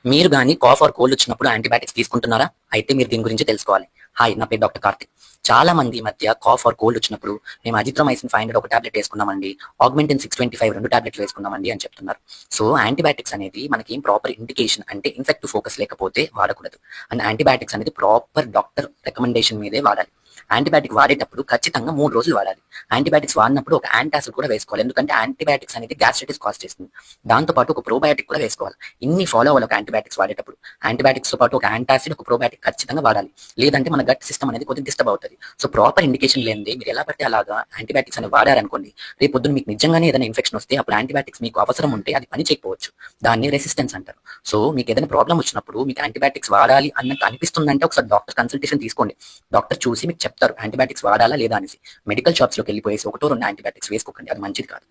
మీరు గానీ cough or cold వచ్చినప్పుడు యాంటీబయాటిక్స్ తీసుకుంటున్నారా? అయితే మీరు దీని గురించి తెలుసుకోవాలి. హాయ్, నా పేరు డాక్టర్ కార్తిక్. చాలా మంది ఈ మధ్య కాఫ్ ఆర్ కోల్డ్ వచ్చినప్పుడు మేము అజిత్రోమైసిన్ 500 ఒక టాబ్లెట్ వేసుకున్నామండి, ఆగ్మెంటిన్ 625 2 టాబ్లెట్లు వేసుకున్నామండి అని చెప్తున్నారు. సో యాంటీబయాటిక్స్ అనేది మనకి ప్రాపర్ ఇండికేషన్ అంటే ఇన్ఫెక్టివ్ ఫోకస్ లేకపోతే వాడకూడదు. అండ్ యాంటీబయాటిక్స్ అనేది ప్రాపర్ డాక్టర్ రికమెండేషన్ మీదే వాడాలి. యాంటీబయాటిక్ వాడేటప్పుడు ఖచ్చితంగా 3 రోజులు వాడాలి. యాంటీబయాటిక్స్ వాడినప్పుడు ఒక యాంటాసిడ్ కూడా వేసుకోవాలి, ఎందుకంటే యాంటీబయాటిక్స్ అనేది గ్యాస్ట్రైటిస్ కాజ్ చేస్తుంది. దాంతోపాటు ఒక ప్రోబయాటిక్ కూడా వేసుకోవాలి. ఇన్ని ఫాలో అవ్వాలి ఒక యాంటీబయాటిక్స్ వాడేటప్పుడు. యాంటీబయాటిక్స్ తో పాటు ఒక యాంటాసిడ్, ఒక ప్రోబయాటిక్ ఖచ్చితంగా వాడాలి. లేదంటే మన గట్ సిస్టమ్ అనేది కొద్దిగా డిస్టర్బ్ అవుతుంది. సో ప్రాపర్ ఇండికేషన్ లేనిది మీరు ఎలా పడితే అలాగా యాంటీబయాటిక్స్ అని వాడారనుకోండి, రేపు పొద్దున మీకు నిజంగానే ఏదైనా ఇన్ఫెక్షన్ వస్తే అప్పుడు యాంటీబయాటిక్స్ మీకు అవసరం ఉంటే అది పని చేయకపోవచ్చు. దాన్ని రెసిస్టెన్స్ అంటారు. సో మీకు ఏదైనా ప్రాబ్లం వచ్చినప్పుడు మీకు యాంటీబయాటిక్స్ వాడాలి అన్నట్టు అనిపిస్తుందంటే ఒకసారి డాక్టర్ కన్సల్టేషన్ తీసుకోండి. డాక్టర్ చూసి మీకు చెప్తారు యాంటీబయాటిక్స్ వాడాలా లేదా అనేసి. మెడికల్ షాప్స్ లోకి వెళ్ళిపోయేసి ఒకటో రెండు యాంటీబయాటిక్స్ వేసుకోకండి, అది మంచిది కాదు.